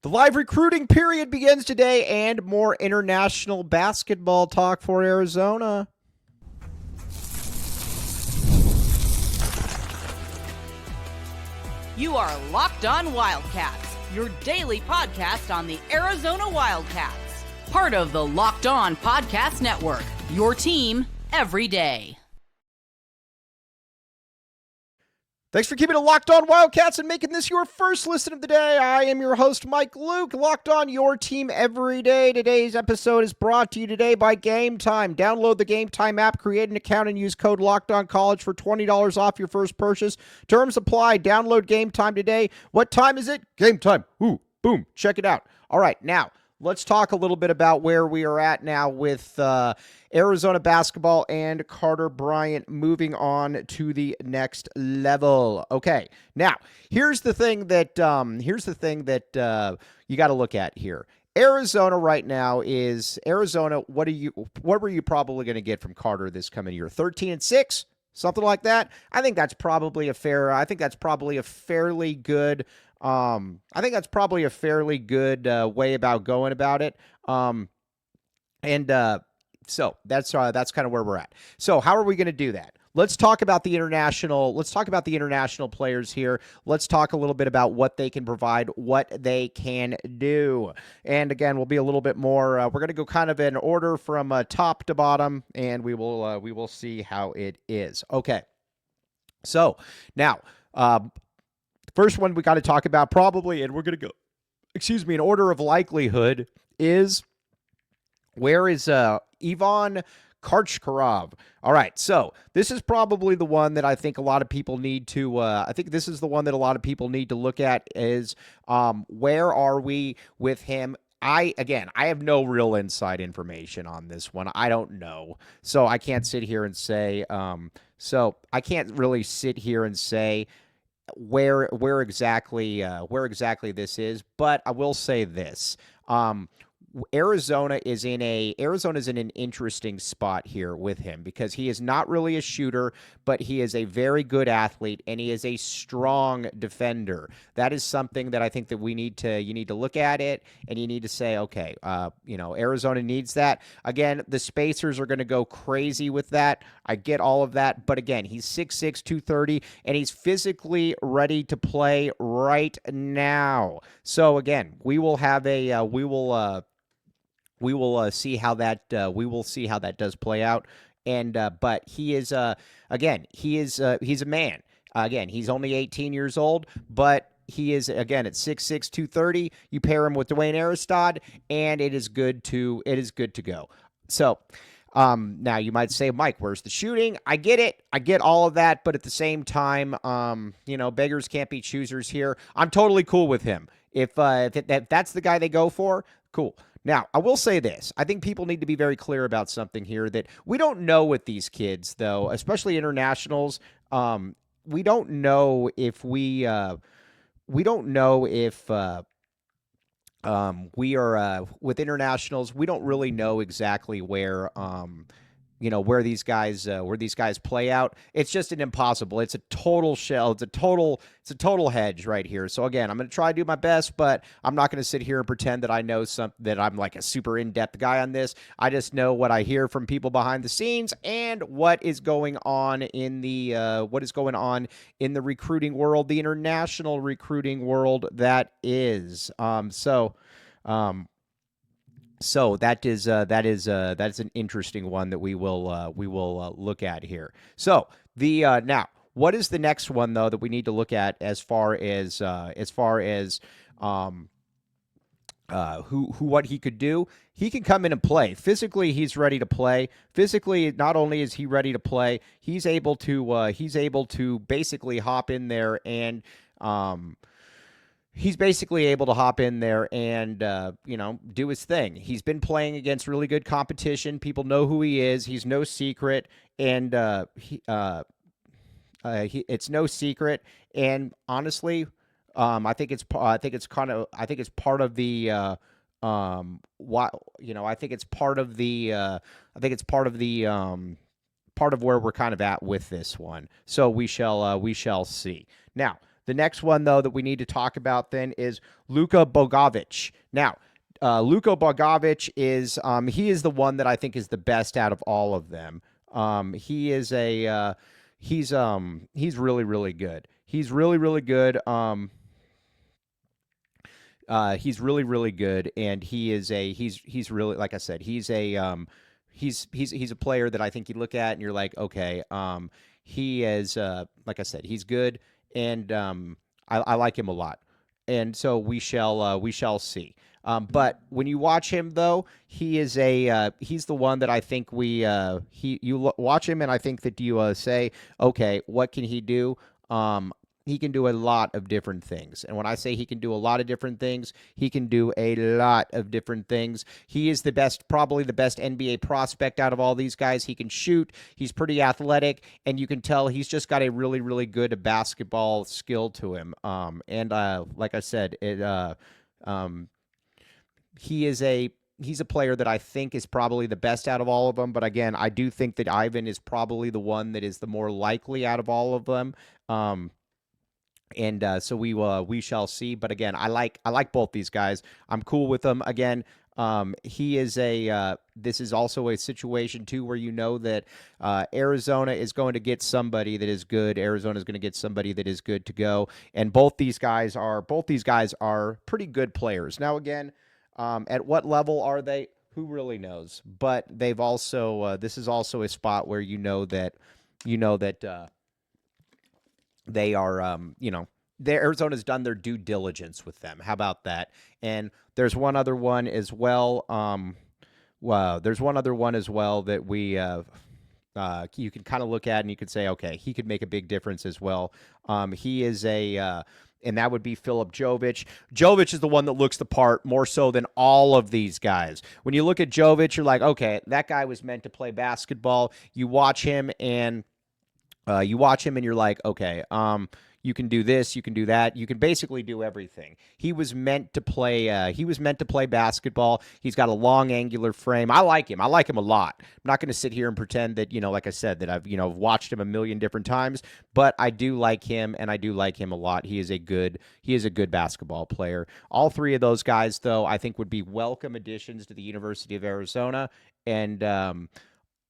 The live recruiting period begins today, and more international basketball talk for Arizona. You are Locked On Wildcats, your daily podcast on the Arizona Wildcats. Part of the Locked On Podcast Network, your team every day. Thanks for keeping it Locked On Wildcats and making this your first listen of the day. I am your host, Mike Luke, Locked On, your team every day. Today's episode is brought to you today by Gametime. Download the Gametime app, create an account, and use code LOCKEDONCollege for $20 off your first purchase. Terms apply. Download Gametime today. What time is it? Gametime. Ooh, boom. Check it out. All right, now, let's talk a little bit about where we are at now with Arizona basketball and Carter Bryant moving on to the next level. Okay, now here's the thing that you got to look at here. Arizona right now is Arizona. What were you probably going to get from Carter this coming year? 13-6, something like that. I think that's probably a fairly good. Way about going about it. So that's kind of where we're at. So how are we going to do that? Let's talk about the international players here. Let's talk a little bit about what they can provide, what they can do. And again, we'll be a little bit more, we're going to go kind of in order from top to bottom, and we will see how it is. Okay. So now, first one we got to talk about probably, and we're going to go, in order of likelihood, is where is Ivonne Karav? All right, so this is probably the one that I think a lot of people need to. This is the one that a lot of people need to look at. Is where are we with him? I have no real inside information on this one. I don't know, so I can't sit here and say. So I can't really sit here and say where exactly this is, but I will say this. Arizona's in an interesting spot here with him because he is not really a shooter, but he is a very good athlete and he is a strong defender. That is something that I think that you need to look at it and you need to say, okay, Arizona needs that. Again, the spacers are going to go crazy with that. I get all of that, but again, he's 6'6", 230, and he's physically ready to play right now. So again, we will see how that does play out, but he is he's a man. Again, he's only 18 years old, but he is again at 6'6", 230. You pair him with Dwayne Aristod, and it is good to go. So. Now you might say, Mike, where's the shooting? I get it. I get all of that. But at the same time, beggars can't be choosers here. I'm totally cool with him. If that's the guy they go for, cool. Now, I will say this. I think people need to be very clear about something here that we don't know with these kids, though, especially internationals. We don't know if we are with internationals. We don't really know exactly where these guys play out. It's just an impossible. It's a total shell. It's a total hedge right here. So again, I'm going to try to do my best, but I'm not going to sit here and pretend that I know that I'm like a super in-depth guy on this. I just know what I hear from people behind the scenes and what is going on in the recruiting world, the international recruiting world that is. So that's an interesting one that we will look at here. So now, what is the next one though that we need to look at as far as what he could do? He can come in and play. Physically, he's ready to play. Physically, not only is he ready to play, he's able to basically hop in there and do his thing. He's been playing against really good competition. People know who he is. He's no secret, and it's no secret. And honestly, I think it's part of the part of where we're kind of at with this one. So we shall see. Now, The next one, though, that we need to talk about then is Luka Bogovic. Now, Luka Bogovic is he is the one that I think is the best out of all of them. He is a he's really, really good. He's really, really good. He's really, really good, and he's really, like I said, he's a player that I think you look at and you're like, okay, he is like I said, he's good, and I like him a lot, and so we shall see. But when you watch him, though, he's the one that I think watch him, and I think that you say, okay, what can he do? He can do a lot of different things. And when I say he can do a lot of different things, he can do a lot of different things. He is probably the best NBA prospect out of all these guys. He can shoot. He's pretty athletic, and you can tell he's just got a really, really good basketball skill to him. And like I said, he's a player that I think is probably the best out of all of them. But again, I do think that Ivan is probably the one that is the more likely out of all of them. And so we shall see. But again, I like both these guys. I'm cool with them. Again, he is this is also a situation too where you know that Arizona is going to get somebody that is good. Arizona is going to get somebody that is good to go. And both these guys are pretty good players. Now again, at what level are they? Who really knows? But they've also this is also a spot where you know that they are, Arizona's done their due diligence with them. How about that? And there's one other one as well. There's one other one as well that you can kind of look at and you could say, okay, he could make a big difference as well. He is and that would be Filip Jovic. Jovic is the one that looks the part more so than all of these guys. When you look at Jovic, you're like, okay, that guy was meant to play basketball. You watch him and you're like, okay, you can do this, you can do that, you can basically do everything. He was meant to play. Basketball. He's got a long, angular frame. I like him. I like him a lot. I'm not going to sit here and pretend that like I said, that I've watched him a million different times, but I do like him, and I do like him a lot. He is a good basketball player. Are three of those guys, though, I think would be welcome additions to the University of Arizona, and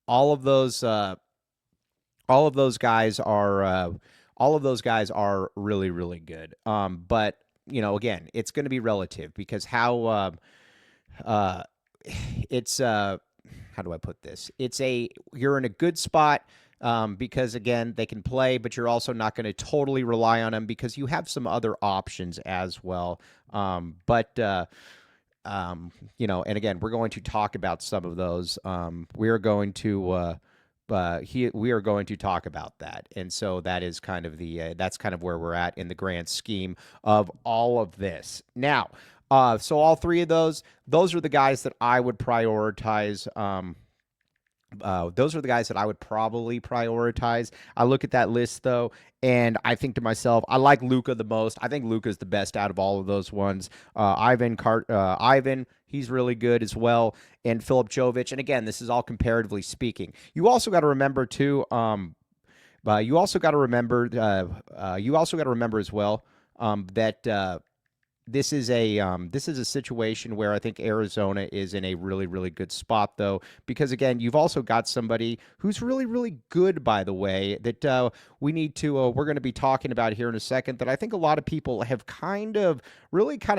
all of those guys are really, really good. But again, it's going to be relative because how do I put this? You're in a good spot because again, they can play, but you're also not going to totally rely on them because you have some other options as well. And again, we're going to talk about some of those. We are going to talk about that, and so that is kind of that's kind of where we're at in the grand scheme of all of this. Now, so all three of those are the guys that I would prioritize. Those are the guys that I would probably prioritize. I look at that list though, and I think to myself, I like Luka the most. I think Luka's the best out of all of those ones. Ivan, he's really good as well, and Filip Jovic. And again, this is all comparatively speaking. You also got to remember too. You also got to remember as well that this is a situation where I think Arizona is in a really, really good spot, though, because again, you've also got somebody who's really, really good, by the way, that we're going to be talking about here in a second, that I think a lot of people have kind of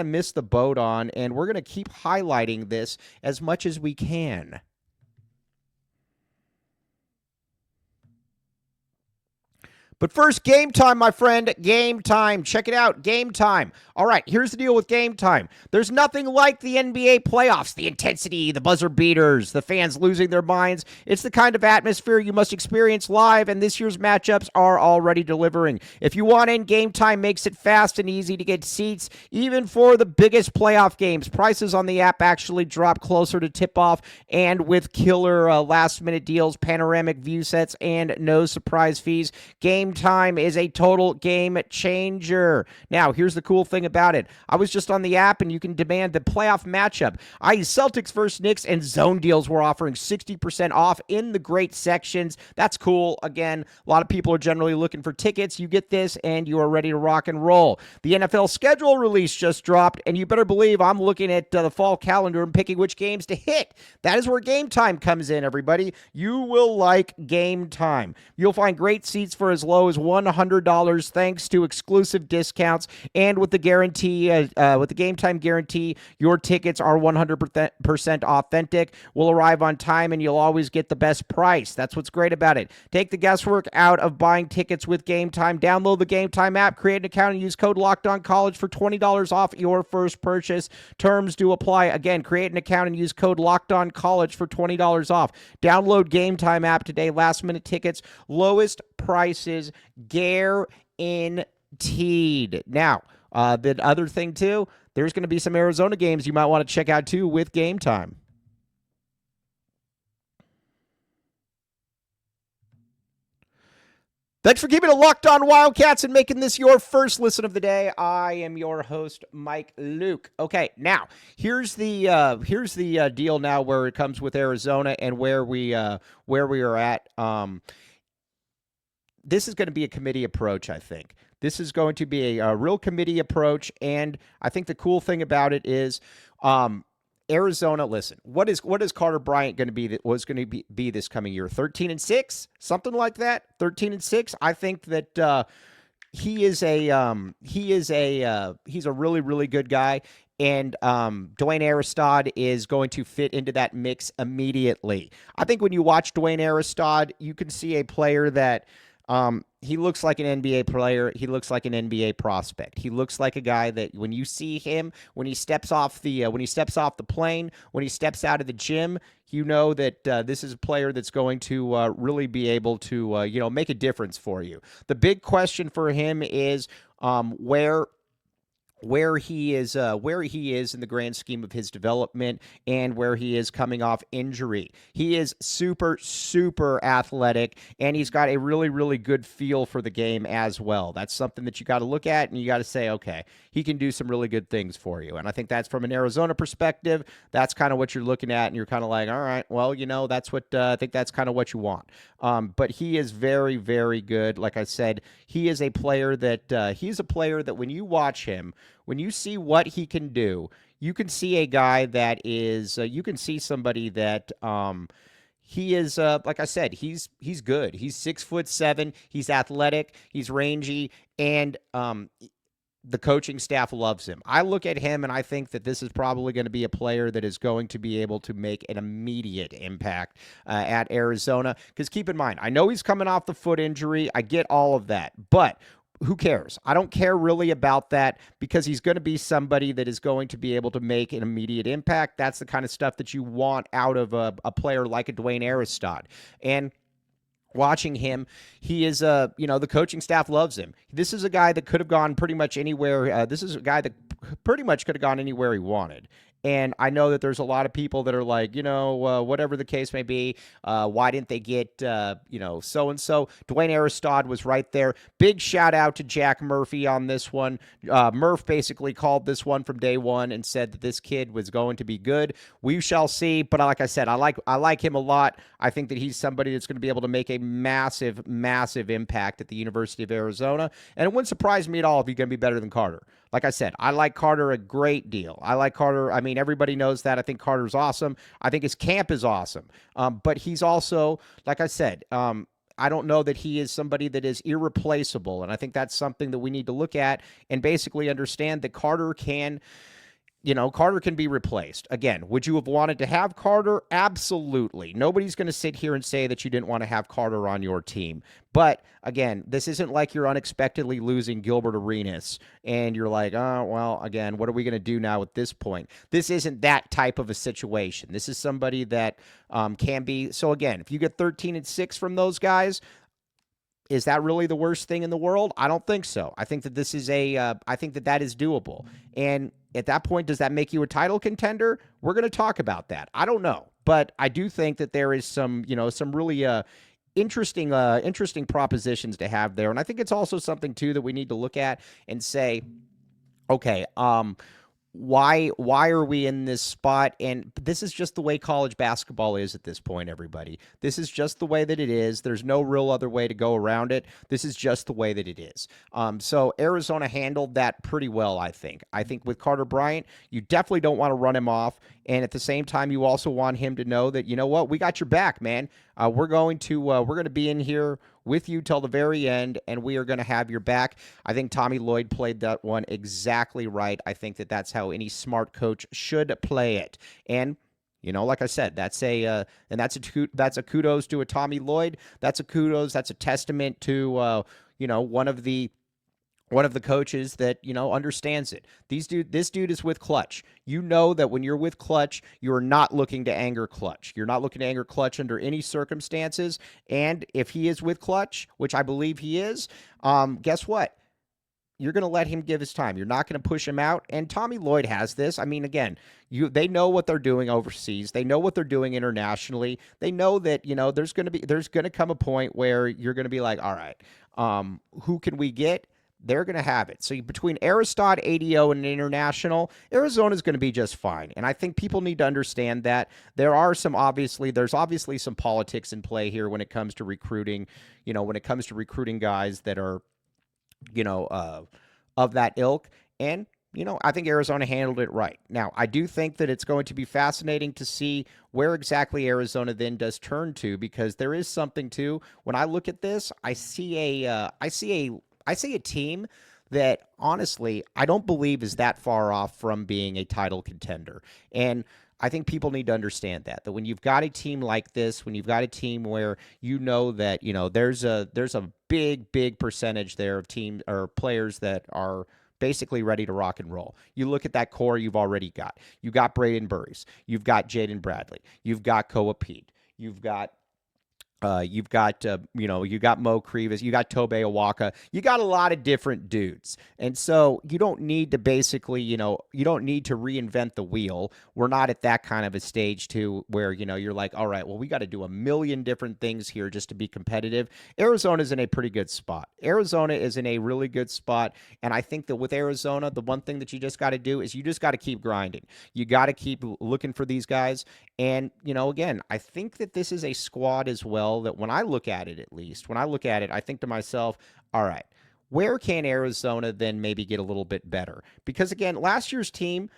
missed the boat on, and we're going to keep highlighting this as much as we can. But first, Game Time, my friend. Game Time. Check it out. Game Time. All right, here's the deal with Game Time. There's nothing like the NBA playoffs. The intensity, the buzzer beaters, the fans losing their minds. It's the kind of atmosphere you must experience live, and this year's matchups are already delivering. If you want in, Game Time makes it fast and easy to get seats, even for the biggest playoff games. Prices on the app actually drop closer to tip-off, and with killer last-minute deals, panoramic view sets, and no surprise fees, Game Game Time is a total game changer. Now, here's the cool thing about it. I was just on the app, and you can demand the playoff matchup. I.e. Celtics versus Knicks, and zone deals were offering 60% off in the great sections. That's cool. Again, a lot of people are generally looking for tickets. You get this, and you are ready to rock and roll. The NFL schedule release just dropped, and you better believe I'm looking at the fall calendar and picking which games to hit. That is where Game Time comes in, everybody. You will like Game Time. You'll find great seats for as low as $100 thanks to exclusive discounts, and with the guarantee, with the Game Time guarantee, your tickets are 100% authentic, will arrive on time, and you'll always get the best price. That's what's great about it. Take the guesswork out of buying tickets with Game Time. Download the Game Time app, create an account, and use code LOCKEDONCollege for $20 off your first purchase. Terms do apply. Again, create an account and use code LOCKEDONCollege for $20 off. Download Game Time app today. Last minute tickets, lowest prices guaranteed. Now, the other thing too, there's going to be some Arizona games you might want to check out too with Game Time. Thanks for keeping it locked on Wildcats and making this your first listen of the day. I am your host, Mike Luke. Okay, now here's the deal now where it comes with Arizona and where we are at. This is going to be a committee approach, I think. This is going to be a real committee approach, and I think the cool thing about it is Arizona, listen, what is Carter Bryant going to be? Was going to be this coming year? 13-6, something like that. 13-6. I think that he's a really, really good guy, and Dwayne Aristod is going to fit into that mix immediately. I think when you watch Dwayne Aristod, you can see a player that he looks like an NBA player. He looks like an NBA prospect. He looks like a guy that when you see him, when he steps off the plane, when he steps out of the gym, you know that this is a player that's going to really be able to make a difference for you. The big question for him is where he is in the grand scheme of his development and where he is coming off injury. He is super, super athletic, and he's got a really, really good feel for the game as well. That's something that you got to look at, and you got to say, okay, he can do some really good things for you. And I think that's from an Arizona perspective, that's kind of what you're looking at, and you're kind of like, all right, well, that's what I think that's kind of what you want. But he is very, very good. Like I said, he is a player that when you watch him, when you see what he can do, you can see a guy that is, you can see somebody that he is, like I said, he's good. He's 6'7". He's athletic. He's rangy, and the coaching staff loves him. I look at him and I think that this is probably going to be a player that is going to be able to make an immediate impact at Arizona. Because keep in mind, I know he's coming off the foot injury. I get all of that, but who cares? I don't care really about that because he's going to be somebody that is going to be able to make an immediate impact. That's the kind of stuff that you want out of a player like a Dwayne Aristod. And watching him, he is the coaching staff loves him. This is a guy that could have gone pretty much anywhere. This is a guy that pretty much could have gone anywhere he wanted. And I know that there's a lot of people that are like, whatever the case may be, why didn't they get, so-and-so? Dwayne Aristod was right there. Big shout out to Jack Murphy on this one. Murph basically called this one from day one and said that this kid was going to be good. We shall see. But like I said, I like him a lot. I think that he's somebody that's going to be able to make a massive, massive impact at the University of Arizona. And it wouldn't surprise me at all if he's going to be better than Carter. Like I said, I like Carter a great deal. I like Carter. I mean, everybody knows that. I think Carter's awesome. I think his camp is awesome. But he's also, like I said, I don't know that he is somebody that is irreplaceable. And I think that's something that we need to look at and basically understand that Carter can be replaced. Again, would you have wanted to have Carter? Absolutely. Nobody's going to sit here and say that you didn't want to have Carter on your team. But again, this isn't like you're unexpectedly losing Gilbert Arenas and you're like, oh, well, again, what are we going to do now at this point? This isn't that type of a situation. This is somebody that can be. So again, if you get 13-6 from those guys, is that really the worst thing in the world? I don't think so. I think that this is I think that is doable. And at that point, does that make you a title contender? We're going to talk about that. I don't know. But I do think that there is some really interesting propositions to have there. And I think it's also something too that we need to look at and say, okay, why are we in this spot? And this is just the way college basketball is at this point, everybody. This is just the way that it is. There's no real other way to go around it. This is just the way that it is. So Arizona handled that pretty well, I think. I think with Carter Bryant, you definitely don't want to run him off. And at the same time, you also want him to know that, you know what, we got your back, man. We're going to be in here with you till the very end, and we are going to have your back. I think Tommy Lloyd played that one exactly right. I think that that's how any smart coach should play it. And like I said, that's a kudos to a Tommy Lloyd. That's a kudos. That's a testament to one of the coaches that, understands it. This dude is with Clutch. You know that when you're with Clutch, you're not looking to anger Clutch. You're not looking to anger Clutch under any circumstances. And if he is with Clutch, which I believe he is, guess what? You're going to let him give his time. You're not going to push him out. And Tommy Lloyd has this. I mean, again, they know what they're doing overseas. They know what they're doing internationally. They know that, there's going to come a point where you're going to be like, all right, who can we get? They're going to have it. So between Aristot, ADO, and International, Arizona's going to be just fine. And I think people need to understand that there's obviously some politics in play here when it comes to recruiting, guys that are, of that ilk. And, I think Arizona handled it right. Now, I do think that it's going to be fascinating to see where exactly Arizona then does turn to, because there is something too. When I look at this, I see a team that, honestly, I don't believe is that far off from being a title contender. And I think people need to understand that when you've got a team like this, when you've got a team where that, there's a big percentage there of team or players that are basically ready to rock and roll. You look at that core you've already got. You got Braden Burries. You've got Jaden Bradley. You've got Koa Pete. You've got you got Mo Krivas, you got Tobe Awaka, you got a lot of different dudes. And so you don't need to basically, you don't need to reinvent the wheel. We're not at that kind of a stage too where, you're like, all right, well, we got to do a million different things here just to be competitive. Arizona's in a pretty good spot. Arizona is in a really good spot. And I think that with Arizona, the one thing that you just got to do is you just got to keep grinding. You got to keep looking for these guys. And, again, I think that this is a squad as well that when I look at it, I think to myself, all right, where can Arizona then maybe get a little bit better? Because again, last year's team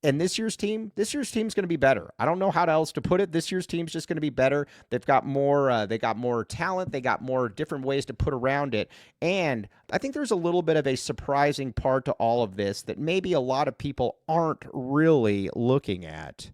and this year's team's going to be better. I don't know how else to put it. This year's team's just going to be better. They've got more talent. They got more different ways to put around it. And I think there's a little bit of a surprising part to all of this that maybe a lot of people aren't really looking at.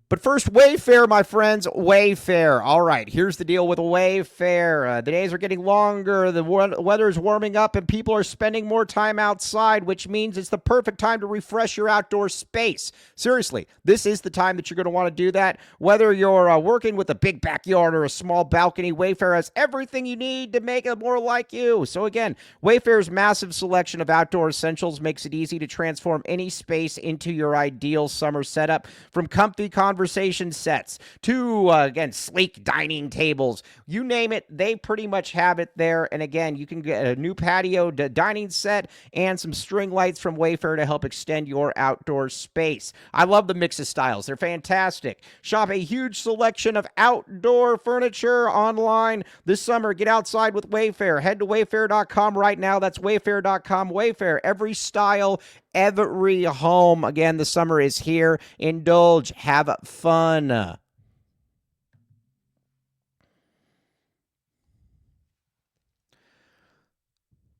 But first, WayFair, my friends, WayFair. All right, here's the deal with WayFair. The days are getting longer, the weather is warming up, and people are spending more time outside, which means it's the perfect time to refresh your outdoor space. Seriously, this is the time that you're going to want to do that. Whether you're working with a big backyard or a small balcony, WayFair has everything you need to make it more like you. So again, WayFair's massive selection of outdoor essentials makes it easy to transform any space into your ideal summer setup. From comfy conversation sets to, again, sleek dining tables. You name it, they pretty much have it there. And again, you can get a new patio dining set and some string lights from WayFair to help extend your outdoor space. I love the mix of styles. They're fantastic. Shop a huge selection of outdoor furniture online this summer. Get outside with WayFair. Head to wayfair.com right now. That's wayfair.com. WayFair, every style, every home. Again, the summer is here. Indulge. Have fun.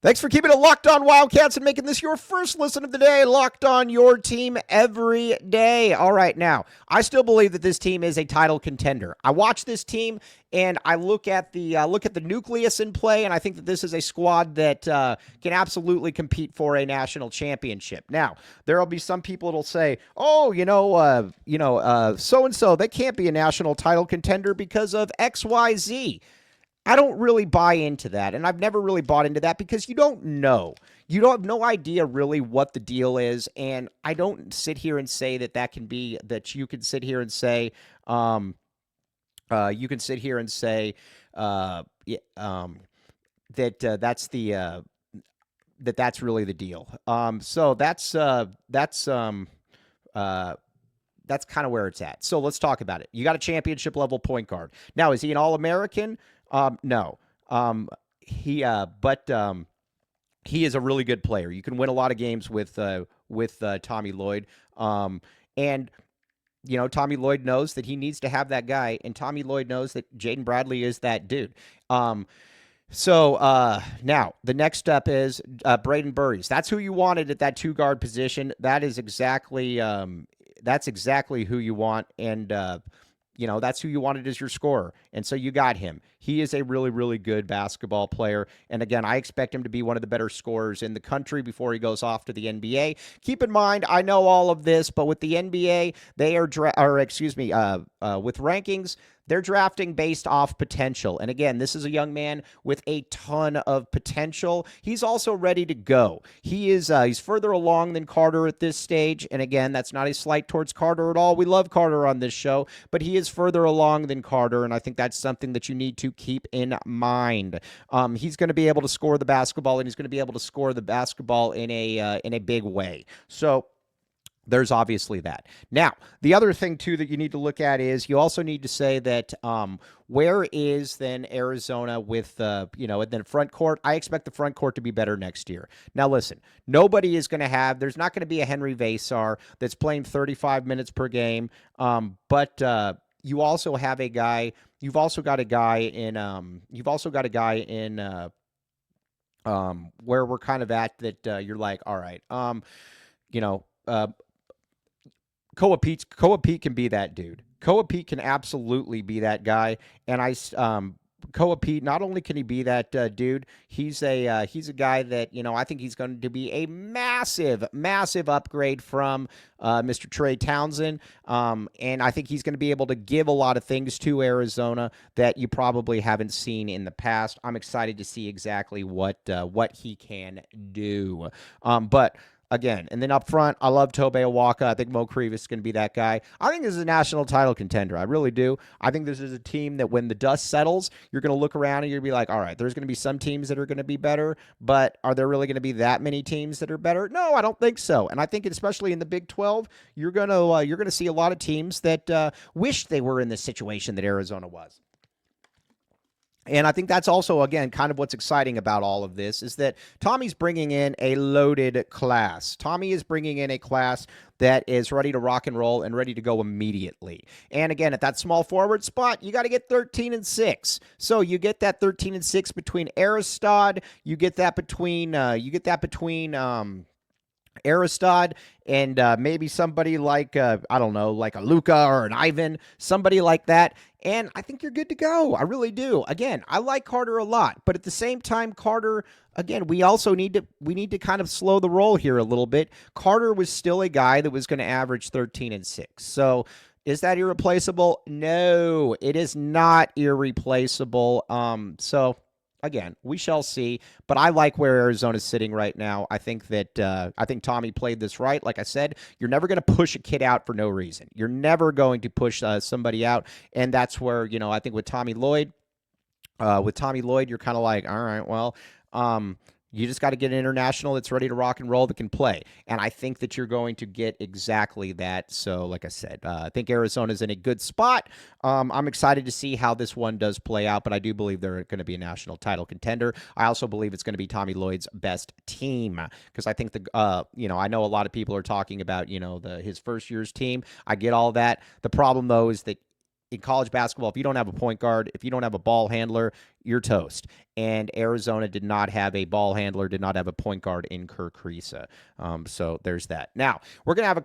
Thanks for keeping it locked on Wildcats and making this your first listen of the day. Locked on your team every day. All right, now, I still believe that this team is a title contender. I watch this team and I look at the nucleus in play, and I think that this is a squad that can absolutely compete for a national championship. Now, there will be some people that'll say, "Oh, so and so, they can't be a national title contender because of X, Y, Z." I don't really buy into that, and I've never really bought into that because you don't know. You don't have no idea really what the deal is, and I don't sit here and say that can be that you can sit here and say, you can sit here and say, yeah, that's the that's really the deal. So uh, that's kind of where it's at. So let's talk about it. You got a championship level point guard. Now, is he an All American? No. But he is a really good player. You can win a lot of games with Tommy Lloyd. And Tommy Lloyd knows that he needs to have that guy, and Tommy Lloyd knows that Jaden Bradley is that dude. Now the next step is Braden Burries. That's who you wanted at that 2 guard position. That is exactly who you want, and that's who you wanted as your scorer. And so you got him. He is a really, really good basketball player. And again, I expect him to be one of the better scorers in the country before he goes off to the NBA. Keep in mind, I know all of this, but with the NBA, they are, with rankings, they're drafting based off potential. And again, this is a young man with a ton of potential. He's also ready to go. He's further along than Carter at this stage. And again, that's not a slight towards Carter at all. We love Carter on this show, but he is further along than Carter. And I think that's something that you need to keep in mind. He's going to be able to score the basketball, and he's going to be able to score the basketball in a big way. So there's obviously that. Now, the other thing, too, that you need to look at is you also need to say that where is then Arizona with, and then front court? I expect the front court to be better next year. Now, listen, nobody is going to there's not going to be a Henry Vasar that's playing 35 minutes per game, but you also have a guy, you've also got a guy in where we're kind of at that you're like, all right, Koa Pete can be that dude. Koa Pete can absolutely be that guy. And Koa Pete, not only can he be that dude, he's a guy that, I think he's going to be a massive, massive upgrade from Mr. Trey Townsend. And I think he's going to be able to give a lot of things to Arizona that you probably haven't seen in the past. I'm excited to see exactly what he can do. But again, and then up front, I love Tobe Awaka. I think Mo Crevis is going to be that guy. I think this is a national title contender. I really do. I think this is a team that when the dust settles, you're going to look around and you're going to be like, all right, there's going to be some teams that are going to be better, but are there really going to be that many teams that are better? No, I don't think so. And I think especially in the Big 12, you're going to see a lot of teams that wish they were in the situation that Arizona was. And I think that's also, again, kind of what's exciting about all of this is that Tommy's bringing in a loaded class. Tommy is bringing in a class that is ready to rock and roll and ready to go immediately. And again, at that small forward spot, you got to get 13-6. So you get that 13-6 between Aristod. You get that between Aristod and maybe somebody like, I don't know, like a Luka or an Ivan, somebody like that. And I think you're good to go. I really do. Again, I like Carter a lot, but at the same time, Carter, again, we need to kind of slow the roll here a little bit. Carter was still a guy that was going to average 13-6. So is that irreplaceable? No, it is not irreplaceable. So again, we shall see, but I like where Arizona's sitting right now. I think that I think Tommy played this right. Like I said, you're never going to push a kid out for no reason. You're never going to push somebody out, and that's where I think with Tommy Lloyd, you're kind of like, all right, well, you just got to get an international that's ready to rock and roll that can play. And I think that you're going to get exactly that. So, like I said, I think Arizona's in a good spot. I'm excited to see how this one does play out, but I do believe they're going to be a national title contender. I also believe it's going to be Tommy Lloyd's best team because I think I know a lot of people are talking about, his first year's team. I get all that. The problem, though, is that in college basketball, if you don't have a point guard, if you don't have a ball handler, you're toast. And Arizona did not have a ball handler, did not have a point guard in Kirk Kriisa. So there's that. Now, we're going to have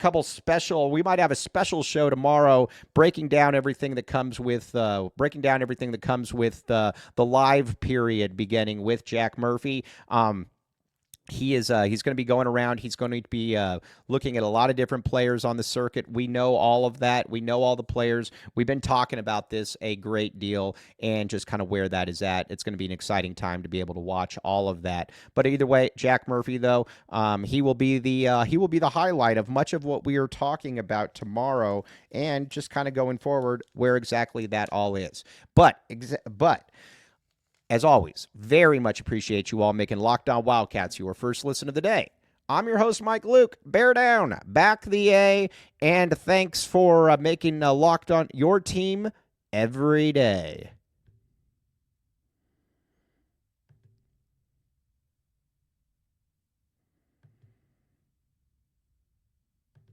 we might have a special show tomorrow breaking down everything that comes with the live period beginning with Jack Murphy. He's going to be going around. He's going to be looking at a lot of different players on the circuit. We know all of that. We know all the players. We've been talking about this a great deal and just kind of where that is at. It's going to be an exciting time to be able to watch all of that. But either way, Jack Murphy, though, he will be the highlight of much of what we are talking about tomorrow, and just kind of going forward where exactly that all is. But as always, very much appreciate you all making Locked On Wildcats your first listen of the day. I'm your host, Mike Luke. Bear down, back the A, and thanks for making Locked On your team every day.